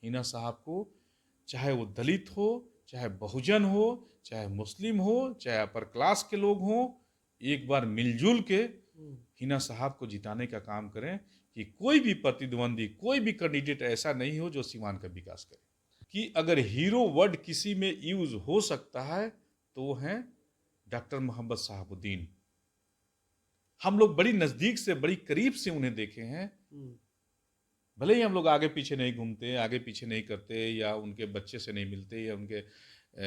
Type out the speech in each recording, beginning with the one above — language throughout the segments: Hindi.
हिना साहब को, चाहे वो दलित हो, चाहे बहुजन हो, चाहे मुस्लिम हो, चाहे अपर क्लास के लोग हों, एक बार मिलजुल के हिना साहब को जिताने का काम करें कि कोई भी प्रतिद्वंदी, कोई भी कैंडिडेट ऐसा नहीं हो जो सीवान का विकास करे। कि अगर हीरो वर्ड किसी में यूज हो सकता है तो वो हैं डॉक्टर मोहम्मद शहाबुद्दीन। हम लोग बड़ी नजदीक से, बड़ी करीब से उन्हें देखे हैं। भले ही हम लोग आगे पीछे नहीं घूमते, आगे पीछे नहीं करते, या उनके बच्चे से नहीं मिलते, या उनके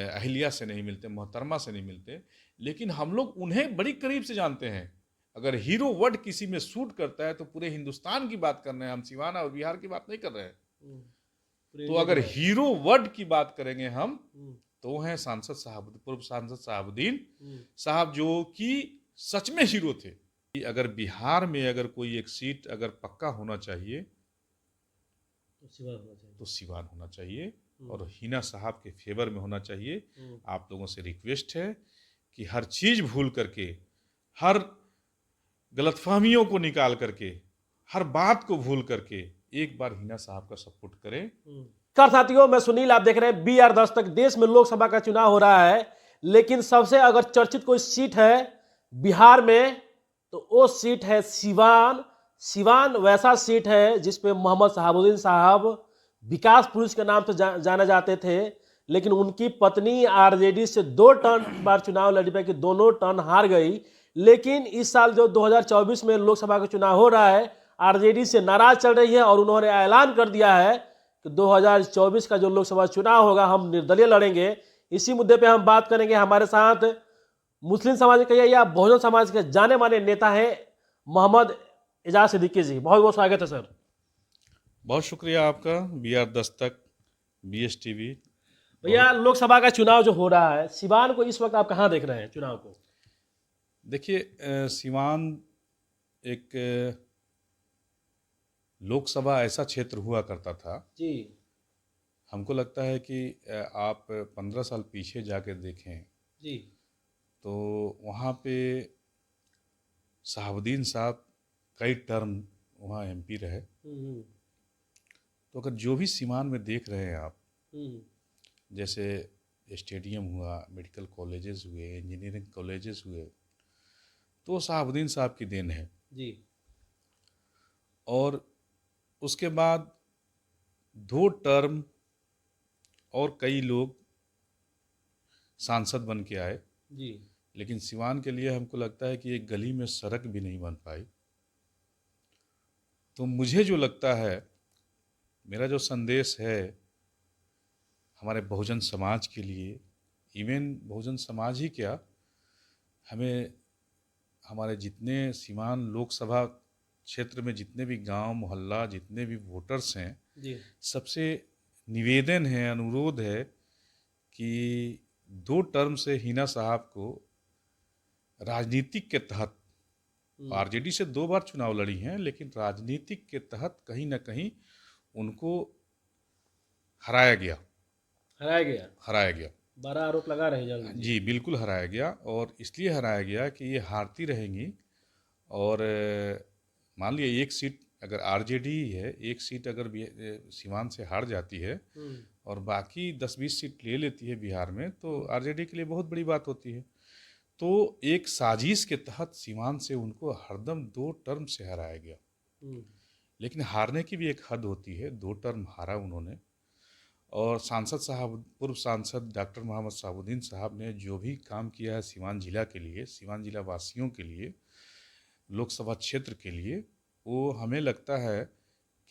अहलिया से नहीं मिलते, मोहतरमा से नहीं मिलते, लेकिन हम लोग उन्हें बड़ी करीब से जानते हैं। अगर हीरो वर्ड किसी में सूट करता है तो पूरे हिंदुस्तान की बात कर रहे हैं हम, सिवान और बिहार की बात नहीं कर रहे हैं। तो अगर हीरो वर्ड की बात करेंगे हम तो हैं सांसद साहब, पूर्व सांसद शहाबुद्दीन साहब, जो कि सच में हीरो थे। अगर बिहार में अगर कोई एक सीट अगर पक्का होना चाहिए तो सिवान होना चाहिए, और हिना साहब के फेवर में होना चाहिए। आप लोगों से रिक्वेस्ट है कि हर चीज भूल करके, हर गलतफहमियों को निकाल करके, हर बात को भूल करके एक बार हिना साहब का सपोर्ट करें। नमस्कार साथियों, मैं सुनील, आप देख रहे हैं BR दस्तक। देश में लोकसभा का चुनाव हो रहा है, लेकिन सबसे अगर चर्चित कोई सीट है बिहार में तो वो सीट है सिवान। सिवान वैसा सीट है जिसपे मोहम्मद शहाबुद्दीन साहब विकास पुरुष के नाम से जाने जाते थे, लेकिन उनकी पत्नी आरजेडी से 2 टर्न बार चुनाव लड़ी पाई कि दोनों टर्न हार गई। लेकिन इस साल जो 2024 में लोकसभा का चुनाव हो रहा है, आरजेडी से नाराज चल रही है और उन्होंने ऐलान कर दिया है कि 2024 का जो लोकसभा चुनाव होगा हम निर्दलीय लड़ेंगे। इसी मुद्दे पे हम बात करेंगे। हमारे साथ मुस्लिम समाज के या बहुजन समाज के जाने माने नेता हैं मोहम्मद एजाज सिद्दीकी जी। बहुत बहुत स्वागत है सर। बहुत शुक्रिया आपका, BR दस्तक, BSTV। भैया, लोकसभा का चुनाव जो हो रहा है, सिवान को इस वक्त आप कहाँ देख रहे हैं चुनाव को? देखिए, सिवान एक लोकसभा ऐसा क्षेत्र हुआ करता था जी। हमको लगता है कि आप 15 साल पीछे जाके देखें जी। तो वहाँ पे शहाबुद्दीन साहब कई टर्म वहाँ MP रहे। तो अगर जो भी सिवान में देख रहे हैं आप, जैसे स्टेडियम हुआ, मेडिकल कॉलेजेस हुए, इंजीनियरिंग कॉलेजेस हुए, तो शहाबुद्दीन साहब की देन है जी। और उसके बाद 2 टर्म और कई लोग सांसद बन के आए जी। लेकिन सिवान के लिए हमको लगता है कि एक गली में सड़क भी नहीं बन पाई। तो मुझे जो लगता है, मेरा जो संदेश है हमारे बहुजन समाज के लिए, इवन बहुजन समाज ही क्या, हमें हमारे जितने सिवान लोकसभा क्षेत्र में जितने भी गांव मोहल्ला, जितने भी वोटर्स हैं जी। सबसे निवेदन है, अनुरोध है कि 2 टर्म से हिना साहब को राजनीतिक के तहत, आरजेडी से 2 बार चुनाव लड़ी हैं, लेकिन राजनीतिक के तहत कहीं ना कहीं उनको हराया गया। हराया गया। बड़ा आरोप लगा रहे जल्द। जी बिल्कुल हराया गया, और इसलिए हराया गया कि ये हारती रहेंगी। और मान लिया एक सीट अगर आरजेडी है, एक सीट अगर सिवान से हार जाती है और बाकी 10-20 सीट ले लेती है बिहार में, तो आरजेडी के लिए बहुत बड़ी बात होती है। तो एक साजिश के तहत सिवान से उनको हरदम 2 टर्म से हराया गया। लेकिन हारने की भी एक हद होती है। 2 टर्म हारा उन्होंने, और सांसद साहब, पूर्व सांसद डॉक्टर मोहम्मद शहाबुद्दीन साहब ने जो भी काम किया है सिवान जिला के लिए, सिवान जिला वासियों के लिए, लोकसभा क्षेत्र के लिए, वो हमें लगता है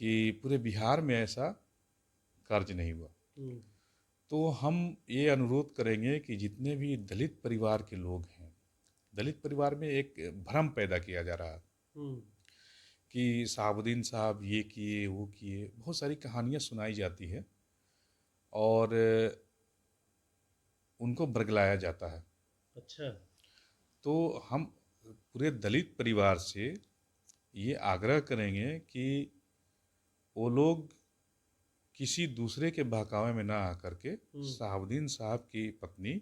कि पूरे बिहार में ऐसा कार्य नहीं हुआ। तो हम ये अनुरोध करेंगे कि जितने भी दलित परिवार के लोग हैं, दलित परिवार में एक भ्रम पैदा किया जा रहा है कि शहाबुद्दीन साहब ये किए, वो किए, बहुत सारी कहानियाँ सुनाई जाती है और उनको बरगलाया जाता है। अच्छा। तो हम पूरे दलित परिवार से ये आग्रह करेंगे कि वो लोग किसी दूसरे के बहकावे में ना आकर के शहाबुद्दीन साहब की पत्नी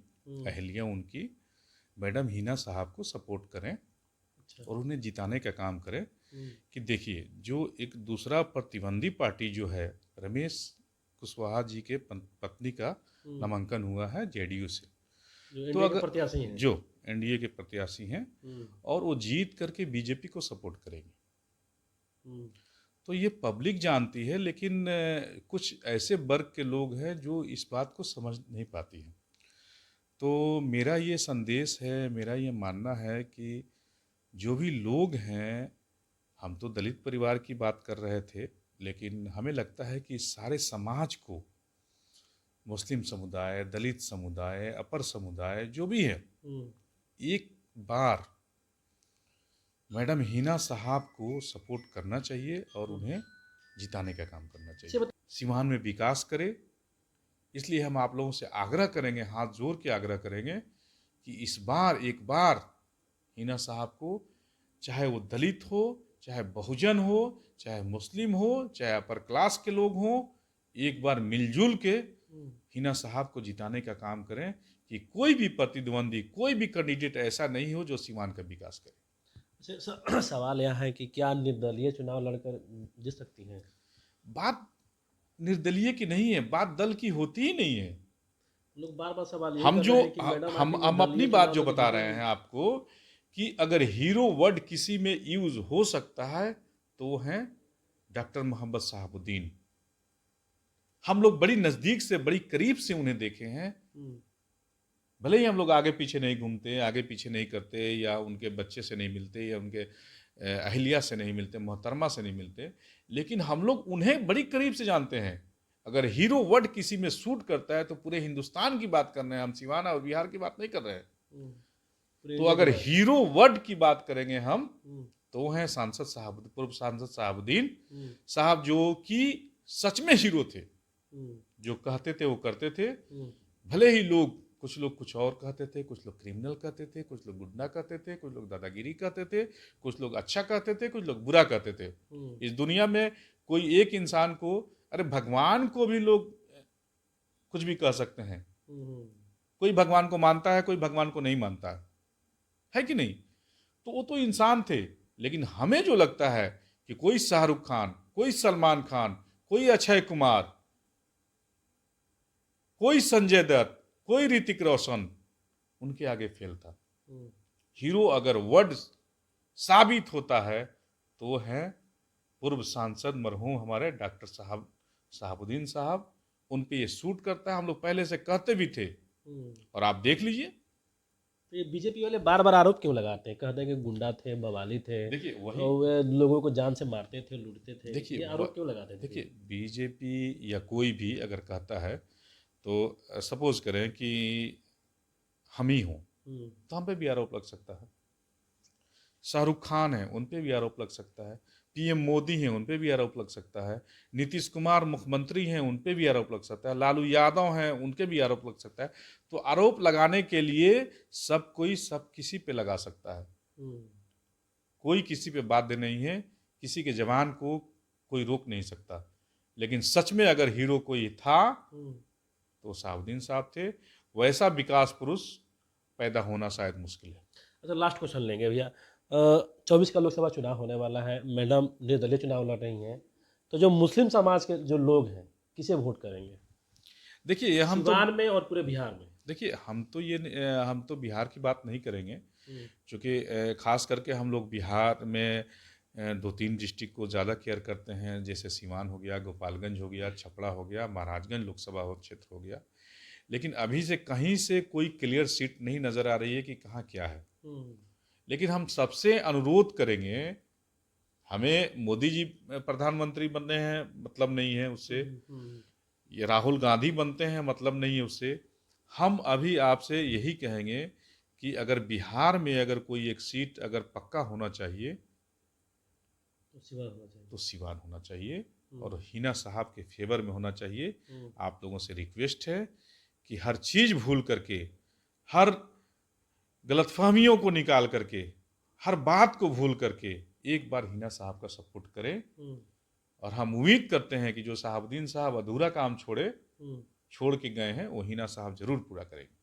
अहलिया, उनकी मैडम हिना साहब को सपोर्ट करें। अच्छा। और उन्हें जिताने का काम करें। कि देखिए, जो एक दूसरा प्रतिद्वंदी पार्टी जो है, रमेश कुशवाहा जी के पत्नी का नामांकन हुआ है जेडीयू से। जो तो इंडिया के अगर प्रत्याशी हैं। जो एनडीए के प्रत्याशी हैं और वो जीत करके बीजेपी को सपोर्ट करेंगे, तो ये पब्लिक जानती है, लेकिन कुछ ऐसे वर्ग के लोग हैं जो इस बात को समझ नहीं पाती हैं। तो मेरा ये संदेश है, मेरा ये मानना है कि जो भी लोग हैं, हम तो दलित परिवार की बात कर रहे थे, लेकिन हमें लगता है कि सारे समाज को, मुस्लिम समुदाय, दलित समुदाय, अपर समुदाय जो भी है, एक बार मैडम हिना साहब को सपोर्ट करना चाहिए और उन्हें जिताने का काम करना चाहिए। सीवान में विकास करे, इसलिए हम आप लोगों से आग्रह करेंगे, हाथ जोड़ के आग्रह करेंगे कि इस बार एक बार हिना साहब को, चाहे वो दलित हो, चाहे बहुजन हो, चाहे मुस्लिम हो, चाहे अपर क्लास के लोग हों, एक बार मिलजुल के हिना साहब को जिताने का काम करें कि कोई भी प्रतिद्वंदी, कोई भी कैंडिडेट ऐसा नहीं हो जो सीवान का विकास करे। सवाल यह है कि क्या निर्दलीय चुनाव लड़कर जीत सकती हैं? बात निर्दलीय की नहीं है, बात दल की होती ही नहीं है। लोग बार बार सवाल यही हम कर जो रहे हैं कि मैडम हम आखिर हम अपनी निर्दलीय बात चुनाव जो तो बता जीतेंगी। रहे हैं आपको कि अगर हीरो वर्ड किसी में यूज हो सकता है तो वो हैं डॉक्टर मोहम्मद शहाबुद्दीन। हम लोग बड़ी नजदीक से, बड़ी करीब से उन्हें देखे हैं। भले ही हम लोग आगे पीछे नहीं घूमते, आगे पीछे नहीं करते, या उनके बच्चे से नहीं मिलते, या उनके अहलिया से नहीं मिलते, मोहतरमा से नहीं मिलते, लेकिन हम लोग उन्हें बड़ी करीब से जानते हैं। अगर हीरो वर्ड किसी में सूट करता है तो पूरे हिंदुस्तान की बात कर रहे हैं हम, सिवान और बिहार की बात नहीं कर रहे हैं। तो अगर हीरो वर्ड की बात करेंगे हम तो हैं सांसद साहब, पूर्व सांसद शहाबुद्दीन साहब, जो कि सच में हीरो थे। जो कहते थे वो करते थे। भले ही कुछ लोग कुछ और कहते थे, कुछ लोग क्रिमिनल कहते थे, कुछ लोग गुंडा कहते थे, कुछ लोग दादागिरी कहते थे, कुछ लोग अच्छा कहते थे, कुछ लोग बुरा कहते थे। इस दुनिया में कोई एक इंसान को, अरे भगवान को भी लोग कुछ भी कह सकते हैं। कोई भगवान को मानता है, कोई भगवान को नहीं मानता है कि नहीं? तो वो तो इंसान थे। लेकिन हमें जो लगता है कि कोई शाहरुख खान, कोई सलमान खान, कोई अक्षय कुमार, कोई संजय दत्त, कोई ऋतिक रोशन उनके आगे फेल था। हीरो अगर वर्ड साबित होता है तो वो है पूर्व सांसद मरहूम हमारे डॉक्टर शहाबुद्दीन साहब। उन पे ये सूट करता है, हम लोग पहले से कहते भी थे और आप देख लीजिए। तो ये बीजेपी वाले बार बार आरोप क्यों लगाते हैं? कहते हैं कि गुंडा थे, बवाली थे, देखिए वही और वे लोगों को जान से मारते थे, लूटते थे। देखिए ये आरोप क्यों लगाते थे? देखिए बीजेपी या कोई भी अगर कहता है तो सपोज करें कि हम ही हों तो हम पे भी आरोप लग सकता है। शाहरुख खान है, उन पे भी आरोप लग सकता है। पीएम मोदी हैं, उन पे भी आरोप लग सकता है। नीतीश कुमार मुख्यमंत्री हैं, उन पे भी आरोप लग सकता है। लालू यादव हैं, उनके भी आरोप लग सकता है। तो आरोप लगाने के लिए सब कोई सब किसी पे लगा सकता है। कोई किसी पे बाध्य नहीं है, किसी के जवान को कोई रोक नहीं सकता। लेकिन सच में अगर हीरो कोई था तो शहाबुद्दीन साहब थे। वैसा विकास पुरुष पैदा होना शायद मुश्किल है। अच्छा, लास्ट क्वेश्चन लेंगे भैया। 24 का लोकसभा चुनाव होने वाला है, मैडम निर्दलीय चुनाव लड़ रही हैं, तो जो मुस्लिम समाज के जो लोग हैं किसे वोट करेंगे? देखिए हम तो सिवान में और पूरे बिहार में। देखिए हम तो बिहार की बात नहीं करेंगे, क्योंकि खास करके हम लोग बिहार में 2-3 डिस्ट्रिक्ट को ज़्यादा केयर करते हैं, जैसे सीवान हो गया, गोपालगंज हो गया, छपरा हो गया, महाराजगंज लोकसभा क्षेत्र हो गया। लेकिन अभी से कहीं से कोई क्लियर सीट नहीं नज़र आ रही है कि कहाँ क्या है। लेकिन हम सबसे अनुरोध करेंगे, हमें मोदी जी प्रधानमंत्री बनने हैं मतलब नहीं है उससे, ये राहुल गांधी बनते हैं मतलब नहीं है उससे। हम अभी आपसे यही कहेंगे कि अगर बिहार में अगर कोई एक सीट अगर पक्का होना चाहिए तो सिवान होना चाहिए और हिना साहब के फेवर में होना चाहिए। आप लोगों से रिक्वेस्ट है कि हर चीज़ भूल करके, हर गलतफहमियों को निकाल करके, हर बात को भूल करके एक बार हिना साहब का सपोर्ट करें। और हम उम्मीद करते हैं कि जो शहाबुद्दीन साहब अधूरा काम छोड़ के गए हैं वो हिना साहब जरूर पूरा करेंगे।